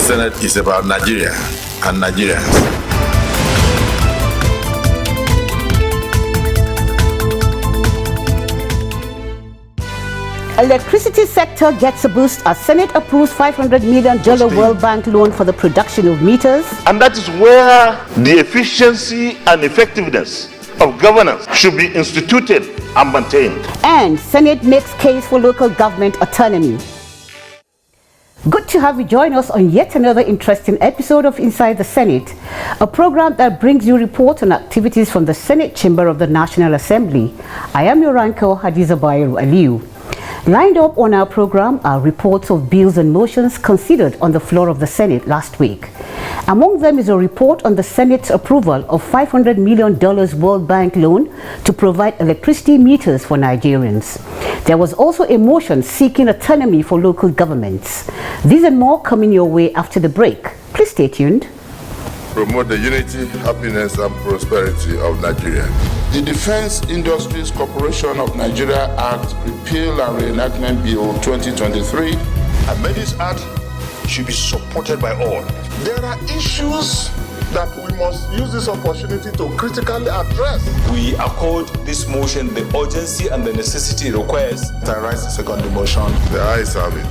Senate is about Nigeria and Nigerians. Electricity sector gets a boost as Senate approves $500 million World Bank loan for the production of meters. And that is where the efficiency and effectiveness of governance should be instituted and maintained. And Senate makes case for local government autonomy. Good to have you join us on yet another interesting episode of Inside the Senate, a program that brings you reports on activities from the Senate Chamber of the National Assembly. I am your anchor, Hadiza Bayero Aliu. Lined up on our program are reports of bills and motions considered on the floor of the Senate last week. Among them is a report on the Senate's approval of $500 million World Bank loan to provide electricity meters for Nigerians. There was also a motion seeking autonomy for local governments. These and more coming your way after the break. Please stay tuned. Promote the unity, happiness, and prosperity of Nigeria. The Defense Industries Corporation of Nigeria Act, Repeal and Reenactment Bill 2023. And this act should be supported by all. There are issues that we must use this opportunity to critically address. We accord this motion the urgency and the necessity it requires. I rise the second motion. The ayes have it.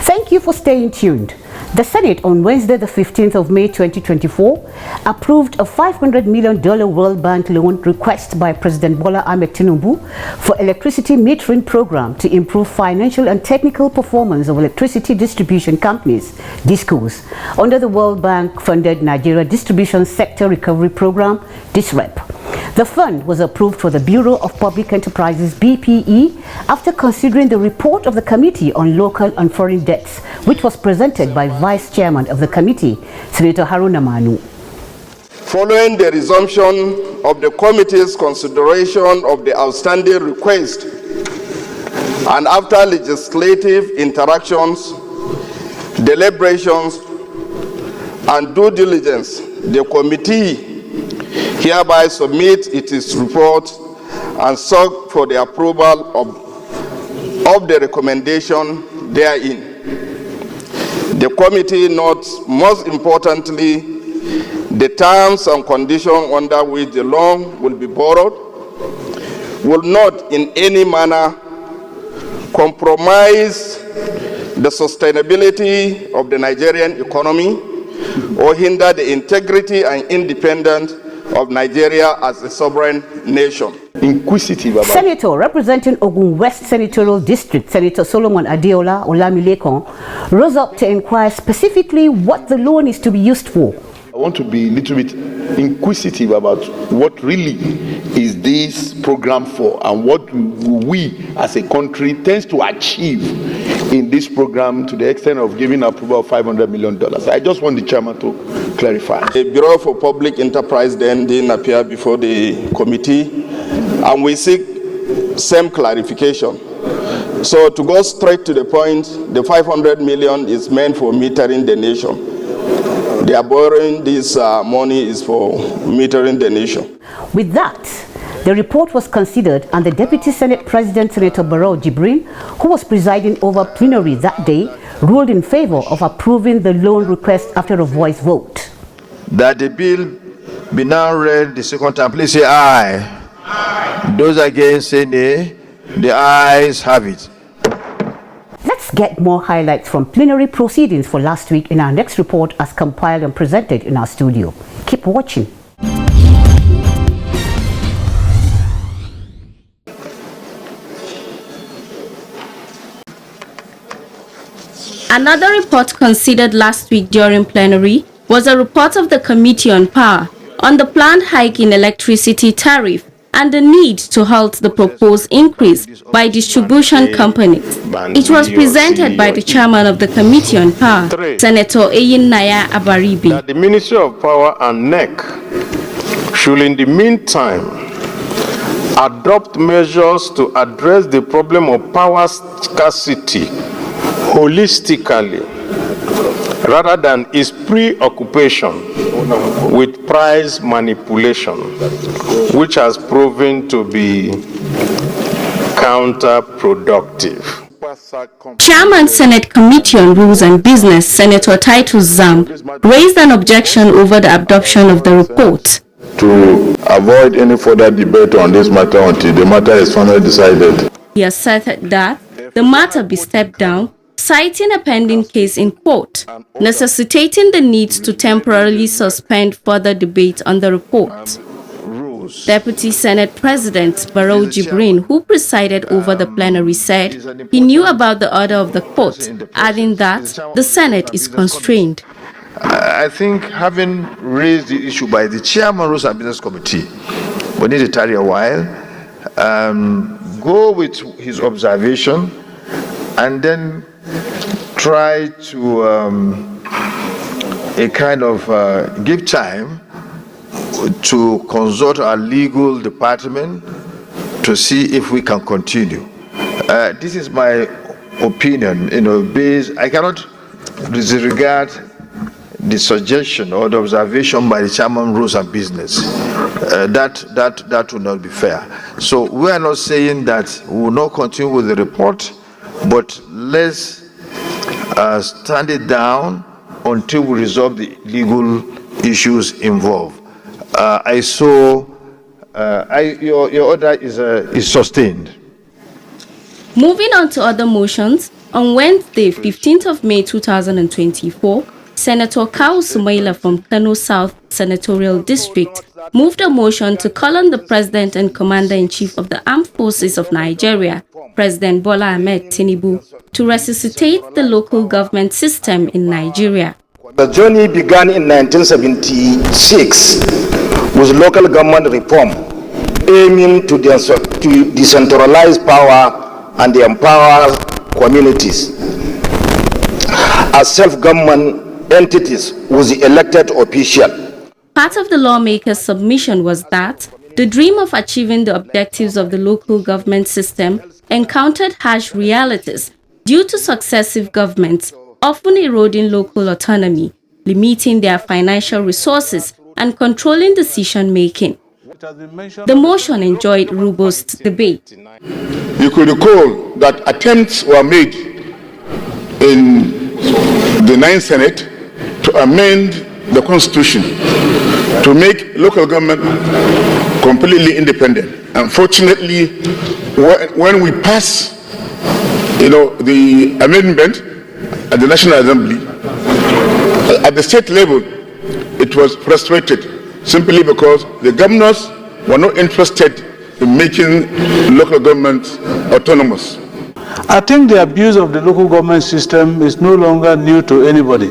Thank you for staying tuned. The Senate on Wednesday, the 15th of May 2024, approved a $500 million World Bank loan request by President Bola Ahmed Tinubu for electricity metering program to improve financial and technical performance of electricity distribution companies, DISCOs, under the World Bank-funded Nigeria Distribution Sector Recovery Program, DISREP. The fund was approved for the Bureau of Public Enterprises (BPE) after considering the report of the Committee on Local and Foreign Debts, which was presented by Vice Chairman of the committee, Senator Haruna Manu. Following the resumption of the committee's consideration of the outstanding request and after legislative interactions, deliberations, and due diligence, the committee hereby submits its report and sought for the approval of the recommendation therein. The committee notes, most importantly, the terms and conditions under which the loan will be borrowed will not in any manner compromise the sustainability of the Nigerian economy or hinder the integrity and independence of Nigeria as a sovereign nation. Inquisitive about Senator representing Ogun West Senatorial District, Senator Solomon Adeola Olamilekon, rose up to inquire specifically what the loan is to be used for. I want to be a little bit inquisitive about what really is this program for and what we as a country tends to achieve in this program to the extent of giving approval of $500 million. I just want the chairman to clarify. The Bureau for Public Enterprise then didn't appear before the committee, and we seek same clarification. So to go straight to the point, the $500 million is meant for metering the nation. They are borrowing this money is for metering the nation. With that, the report was considered and the Deputy Senate President, Senator Barrow Jibrin, who was presiding over plenary that day, ruled in favor of approving the loan request after a voice vote. That the bill be now read the second time. Please say aye. Aye. Those against say nay. The ayes have it. Let's get more highlights from plenary proceedings for last week in our next report as compiled and presented in our studio. Keep watching. Another report considered last week during plenary was a report of the Committee on Power on the planned hike in electricity tariff and the need to halt the proposed increase by distribution companies. It was presented by the chairman of the Committee on Power, Senator Naya Abaribi. That the Ministry of Power and NEC should in the meantime adopt measures to address the problem of power scarcity holistically rather than its preoccupation with price manipulation, which has proven to be counterproductive. Chairman Senate Committee on Rules and Business, Senator Titus Zam, raised an objection over the adoption of the report. To avoid any further debate on this matter until the matter is finally decided. He asserted that the matter be stepped down, citing a pending case in court, necessitating the need to temporarily suspend further debate on the report. Deputy Senate President Barrow Jibrin, who presided over the plenary, said he knew about the order of the court, adding that the Senate is constrained. I think having raised the issue by the Chairman Rules and Business Committee, we need to tarry a while, go with his observation, and then try to give time to consult our legal department to see if we can continue. This is my opinion, I cannot disregard the suggestion or the observation by the Chairman Rules and Business. That will not be fair. So we are not saying that we will not continue with the report, but let's stand it down until we resolve the legal issues involved. Your order is sustained. Moving on to other motions, on Wednesday, 15th of May 2024, Senator Kawu Sumaila from Kano South Senatorial District moved a motion to call on the President and Commander-in-Chief of the Armed Forces of Nigeria, President Bola Ahmed Tinubu, to resuscitate the local government system in Nigeria. The journey began in 1976 with local government reform, aiming to decentralize power and empower communities as self-government entities with the elected official. Part of the lawmakers' submission was that the dream of achieving the objectives of the local government system encountered harsh realities due to successive governments often eroding local autonomy, limiting their financial resources, and controlling decision-making. The motion enjoyed robust debate. You could recall that attempts were made in the 9th Senate to amend the Constitution to make local government completely independent. Unfortunately, when we pass, the amendment at the National Assembly, at the state level, it was frustrated simply because the governors were not interested in making local government autonomous. I think the abuse of the local government system is no longer new to anybody.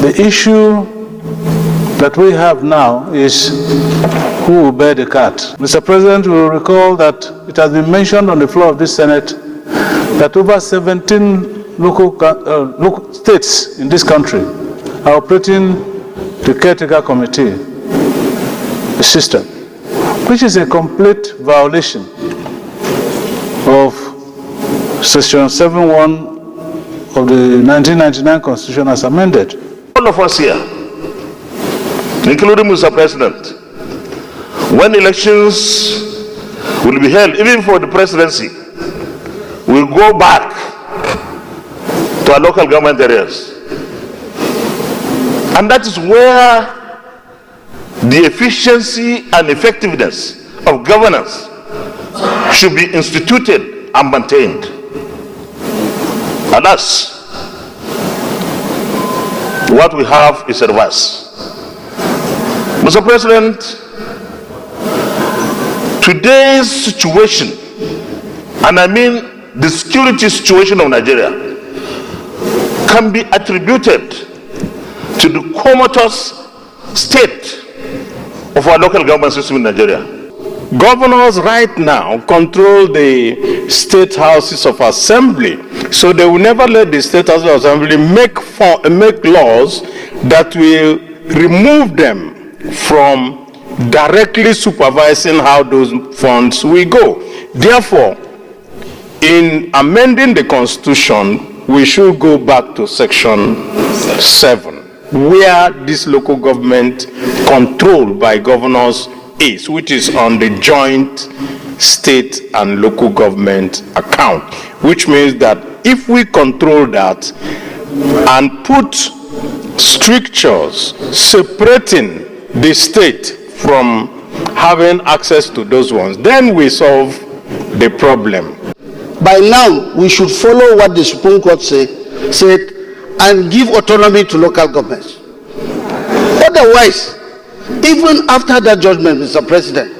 The issue that we have now is who will bear the cat. Mr. President, you will recall that it has been mentioned on the floor of this Senate that over 17 local states in this country are operating the caretaker committee, the system, which is a complete violation of Section 7(1) of the 1999 Constitution as amended. All of us here, including Mr. President, when elections will be held, even for the presidency, we'll go back to our local government areas. And that is where the efficiency and effectiveness of governance should be instituted and maintained. Alas, what we have is a reverse. Mr. President, today's situation, and I mean the security situation of Nigeria, can be attributed to the comatose state of our local government system in Nigeria. Governors right now control the state houses of assembly, so they will never let the state houses of assembly make laws that will remove them from directly supervising how those funds will go. Therefore, in amending the Constitution, we should go back to Section 7, where this local government controlled by governors is, which is on the joint state and local government account, which means that if we control that and put strictures separating the state from having access to those ones, then we solve the problem. By now, we should follow what the Supreme Court said and give autonomy to local governments. Otherwise, even after that judgment, Mr. President,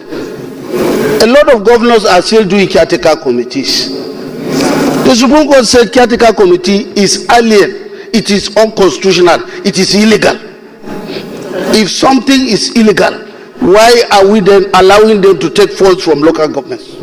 a lot of governors are still doing caretaker committees. The Supreme Court said caretaker committee is alien, it is unconstitutional, it is illegal. If something is illegal, why are we then allowing them to take funds from local governments?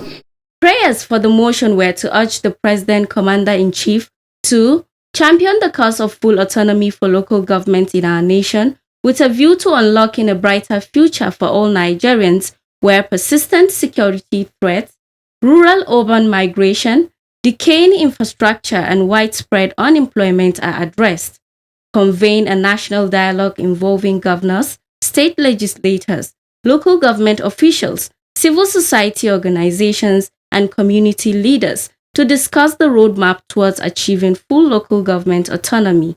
Prayers for the motion were to urge the President Commander-in-Chief to champion the cause of full autonomy for local governments in our nation with a view to unlocking a brighter future for all Nigerians where persistent security threats, rural-urban migration, decaying infrastructure and widespread unemployment are addressed. Convene a national dialogue involving governors, state legislators, local government officials, civil society organizations, and community leaders to discuss the roadmap towards achieving full local government autonomy.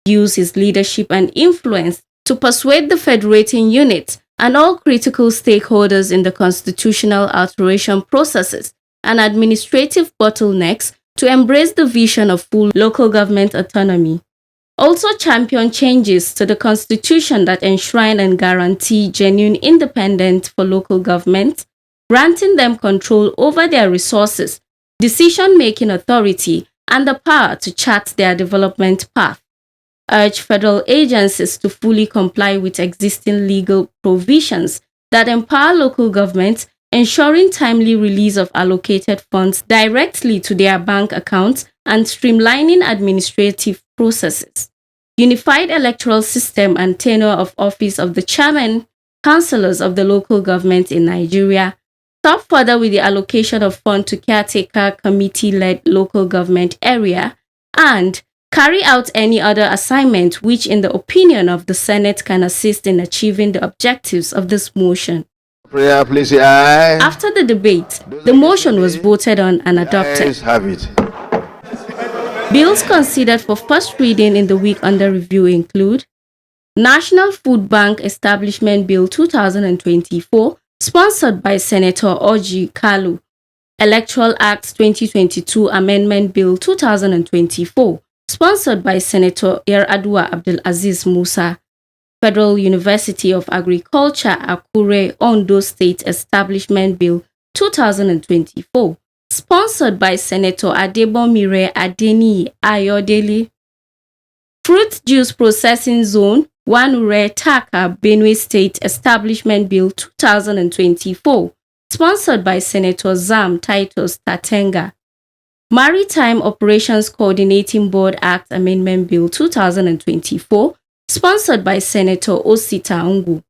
Use his leadership and influence to persuade the federating units and all critical stakeholders in the constitutional alteration processes and administrative bottlenecks to embrace the vision of full local government autonomy. Also champion changes to the constitution that enshrine and guarantee genuine independence for local governments, granting them control over their resources, decision-making authority, and the power to chart their development path. Urge federal agencies to fully comply with existing legal provisions that empower local governments, ensuring timely release of allocated funds directly to their bank accounts and streamlining administrative processes. Unified electoral system and tenure of office of the chairman, councillors of the local government in Nigeria. Stop further with the allocation of funds to caretaker committee-led local government area, and carry out any other assignment which, in the opinion of the Senate, can assist in achieving the objectives of this motion. Prayer, please. Aye. After the debate, the motion was voted on and adopted. Have it. Bills considered for first reading in the week under review include National Food Bank Establishment Bill 2024, sponsored by Senator Orji Kalu, Electoral Act 2022 Amendment Bill 2024, sponsored by Senator Yar'Adua Abdulaziz Musa, Federal University of Agriculture Akure Ondo State Establishment Bill 2024, sponsored by Senator Adebomire Adeni Ayodele, Fruit Juice Processing Zone, Wanure Taka Benue State Establishment Bill 2024, sponsored by Senator Zam Titus Tatenga, Maritime Operations Coordinating Board Act Amendment Bill 2024, sponsored by Senator Osita Ungu.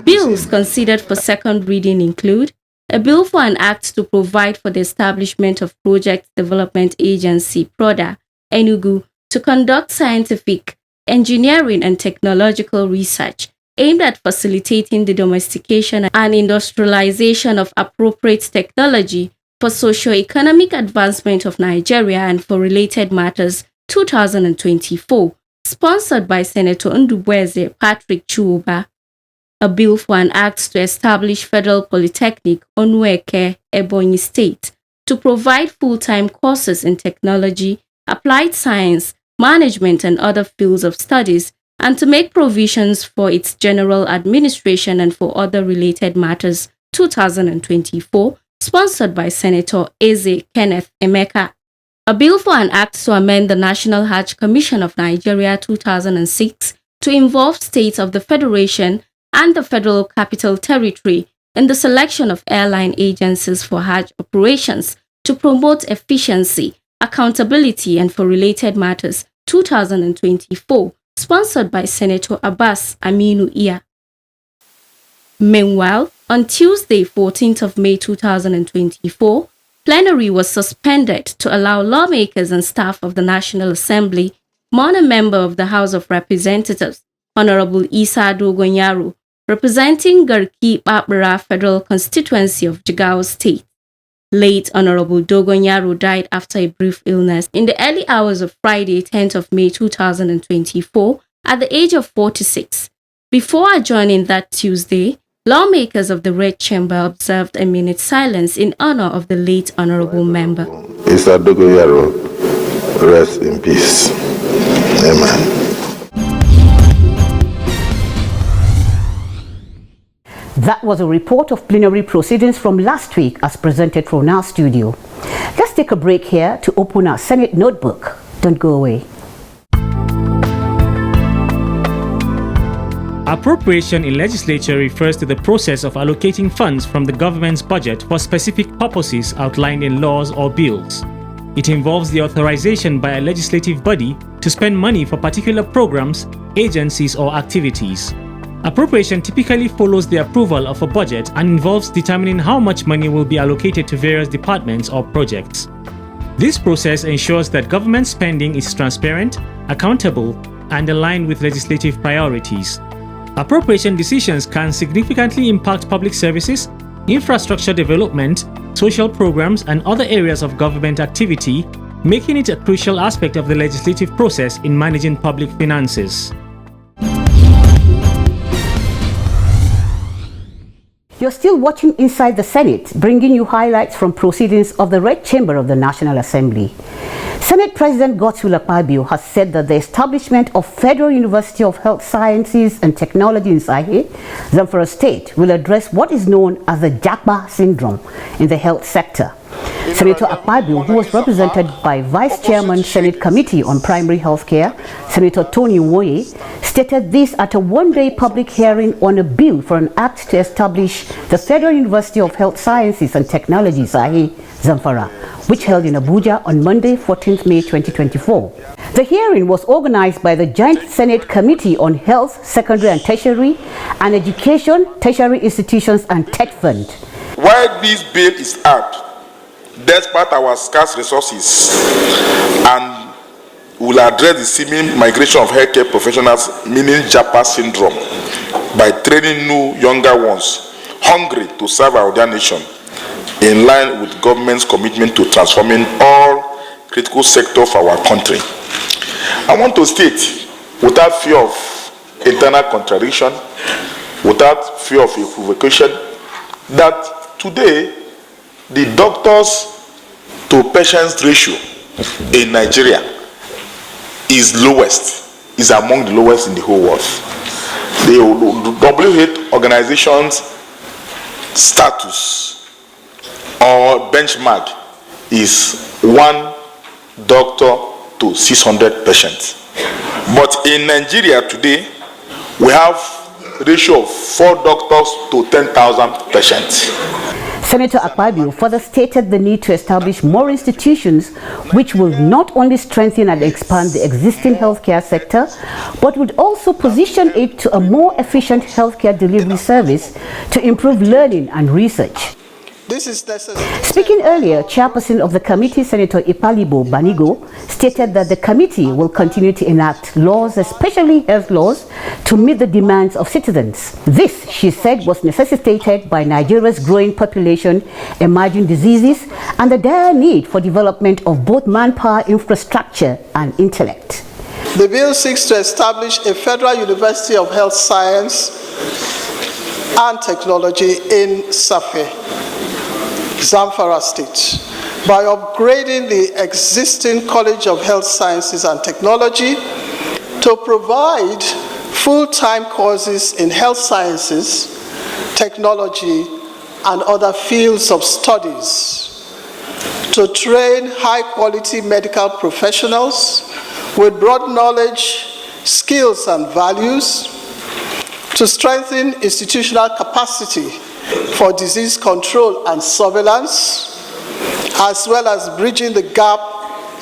Bills considered for second reading include a bill for an act to provide for the establishment of Project Development Agency (PRODA) Enugu to conduct scientific, engineering and technological research aimed at facilitating the domestication and industrialization of appropriate technology for socio-economic advancement of Nigeria and for related matters 2024, sponsored by Senator Ndubweze Patrick Chuba. A bill for an act to establish Federal Polytechnic Onweke, Ebonyi State, to provide full-time courses in technology, applied science, management and other fields of studies, and to make provisions for its general administration and for other related matters 2024, sponsored by Senator Eze Kenneth Emeka. A bill for an act to amend the National Hajj Commission of Nigeria 2006 to involve states of the Federation and the Federal Capital Territory in the selection of airline agencies for Hajj operations to promote efficiency, accountability and for related matters 2024, sponsored by Senator Abbas Aminu Iya. Meanwhile, on Tuesday, 14th of May 2024, plenary was suspended to allow lawmakers and staff of the National Assembly, mourn a member of the House of Representatives, Honorable Isa Dogonyaru, representing Garki Babura Federal Constituency of Jigawa State. Late Honorable Dogon Yaro died after a brief illness in the early hours of Friday, 10th of May 2024, at the age of 46. Before adjourning that Tuesday, lawmakers of the Red Chamber observed a minute's silence in honor of the late honorable member. Mr. Dogon Yaro, rest in peace. Amen. That was a report of plenary proceedings from last week as presented from our studio. Let's take a break here to open our Senate notebook. Don't go away. Appropriation in legislature refers to the process of allocating funds from the government's budget for specific purposes outlined in laws or bills. It involves the authorization by a legislative body to spend money for particular programs, agencies, or activities. Appropriation typically follows the approval of a budget and involves determining how much money will be allocated to various departments or projects. This process ensures that government spending is transparent, accountable, and aligned with legislative priorities. Appropriation decisions can significantly impact public services, infrastructure development, social programs, and other areas of government activity, making it a crucial aspect of the legislative process in managing public finances. You're still watching Inside the Senate, bringing you highlights from proceedings of the Red Chamber of the National Assembly. Senate President Godswill Akpabio has said that the establishment of Federal University of Health Sciences and Technology in Sahi, Zamfara State, will address what is known as the Jakba syndrome in the health sector. Senator Akpabio, who was represented by Vice Chairman Senate Committee on Primary Health Care, Senator Tony Nwoye, stated this at a one-day public hearing on a bill for an act to establish the Federal University of Health Sciences and Technology, Sahi, Zamfara, which held in Abuja on Monday, 14th May 2024. The hearing was organized by the Joint Senate Committee on Health, Secondary and Tertiary, and Education, Tertiary Institutions and Tech Fund. While this bill is out, despite our scarce resources, and will address the seeming migration of healthcare professionals, meaning JAPA syndrome, by training new younger ones hungry to serve our dear nation, in line with government's commitment to transforming all critical sectors of our country. I want to state, without fear of internal contradiction, without fear of equivocation, that today the doctors to patients ratio in Nigeria is among the lowest in the whole world. The WHO organization's status or benchmark is 1 doctor to 600 patients. But in Nigeria today, we have a ratio of 4 doctors to 10,000 patients. Senator Akpabio further stated the need to establish more institutions which will not only strengthen and expand the existing healthcare sector, but would also position it to a more efficient healthcare delivery service to improve learning and research. This is necessary. Speaking earlier, Chairperson of the committee, Senator Ipalibo Banigo, stated that the committee will continue to enact laws, especially health laws, to meet the demands of citizens. This, she said, was necessitated by Nigeria's growing population, emerging diseases, and the dire need for development of both manpower, infrastructure, and intellect. The bill seeks to establish a Federal University of Health Science and Technology in Safi, Zamfara State, by upgrading the existing College of Health Sciences and Technology to provide full-time courses in health sciences, technology, and other fields of studies, to train high-quality medical professionals with broad knowledge, skills, and values, to strengthen institutional capacity for disease control and surveillance, as well as bridging the gap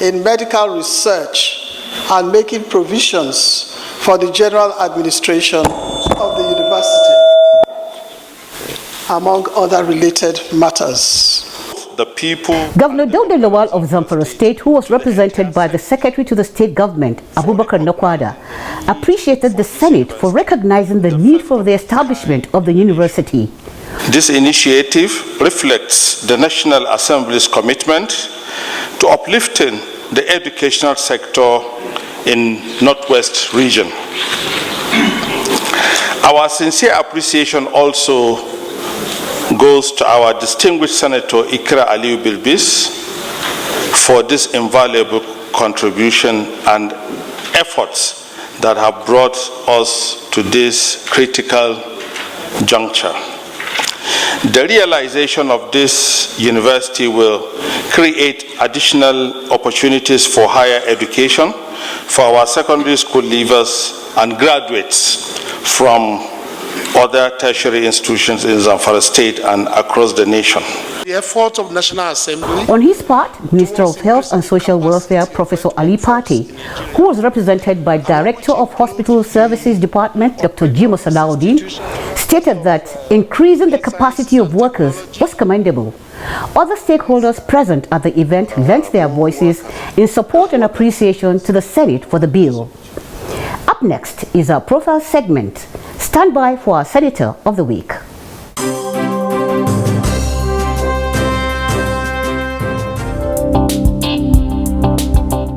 in medical research and making provisions for the general administration of the university, among other related matters. The people. Governor Dauda Lawal of Zamfara State, who was represented by the Secretary to the State Government, Abubakar Nokwada, appreciated the Senate for recognizing the need for the establishment of the university. This initiative reflects the National Assembly's commitment to uplifting the educational sector in Northwest region. Our sincere appreciation also goes to our distinguished Senator Ikra Aliyu Bilbis for this invaluable contribution and efforts that have brought us to this critical juncture. The realization of this university will create additional opportunities for higher education for our secondary school leavers and graduates from other tertiary institutions in Zamfara State and across the nation. The efforts of National Assembly. On his part, Minister of Health and Social Welfare, Professor Ali Pate, who was represented by Director of Hospital Services Department, Dr. Jimo Salahuddin, stated that increasing the capacity of workers was commendable. Other stakeholders present at the event lent their voices in support and appreciation to the Senate for the bill. Up next is our profile segment. Stand by for our Senator of the Week.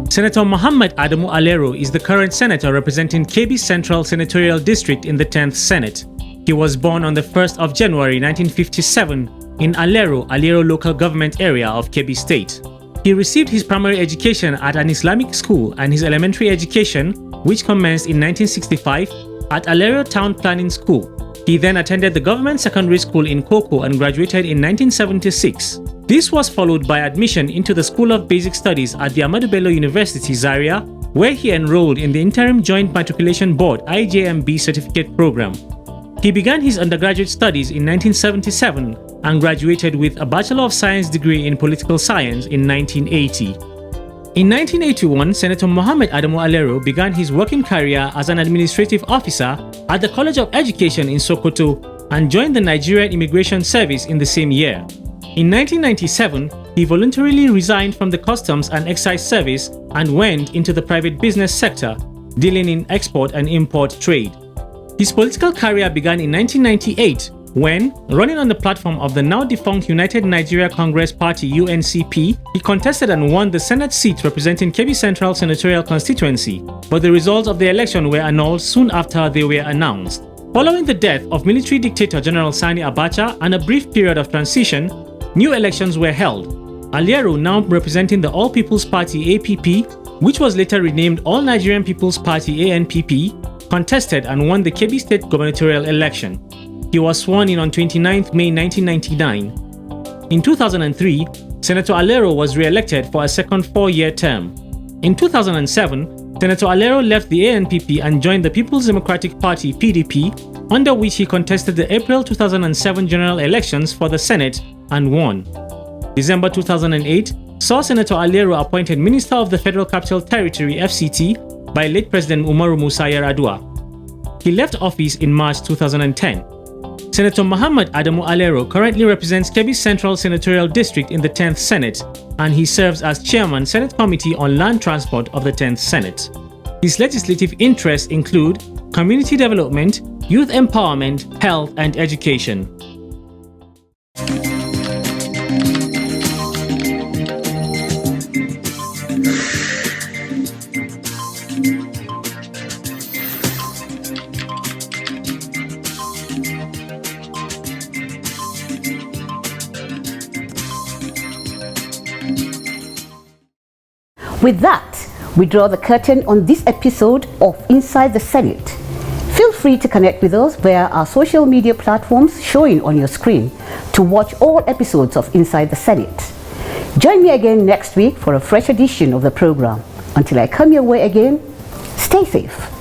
Senator Muhammad Adamu Alero is the current senator representing Kebbi Central Senatorial District in the 10th Senate. He was born on the 1st of January 1957 in Alero local government area of Kebbi State. He received his primary education at an Islamic school and his elementary education, which commenced in 1965, at Alero Town Planning School. He then attended the government secondary school in Koko and graduated in 1976. This was followed by admission into the School of Basic Studies at the Ahmadu Bello University, Zaria, where he enrolled in the Interim Joint Matriculation Board (IJMB) certificate program. He began his undergraduate studies in 1977 and graduated with a Bachelor of Science degree in Political Science in 1980. In 1981, Senator Muhammad Adamu Alero began his working career as an administrative officer at the College of Education in Sokoto and joined the Nigerian Immigration Service in the same year. In 1997, he voluntarily resigned from the Customs and Excise Service and went into the private business sector, dealing in export and import trade. His political career began in 1998 when, running on the platform of the now-defunct United Nigeria Congress Party UNCP, he contested and won the Senate seat representing Kebbi Central Senatorial Constituency, but the results of the election were annulled soon after they were announced. Following the death of military dictator General Sani Abacha and a brief period of transition, new elections were held. Alero, now representing the All People's Party APP, which was later renamed All Nigerian People's Party ANPP, contested and won the Kebbi State gubernatorial election. He was sworn in on 29th May 1999. In 2003, Senator Alero was re-elected for a second four-year term. In 2007, Senator Alero left the ANPP and joined the People's Democratic Party (PDP), under which he contested the April 2007 general elections for the Senate and won. December 2008 saw Senator Alero appointed Minister of the Federal Capital Territory (FCT) by late President Umaru Musa Yar'Adua. He left office in March 2010. Senator Muhammad Adamu Alero currently represents Kebbi Central Senatorial District in the 10th Senate, and he serves as Chairman Senate Committee on Land Transport of the 10th Senate. His legislative interests include community development, youth empowerment, health, and education. With that, we draw the curtain on this episode of Inside the Senate. Feel free to connect with us via our social media platforms showing on your screen to watch all episodes of Inside the Senate. Join me again next week for a fresh edition of the program. Until I come your way again, stay safe.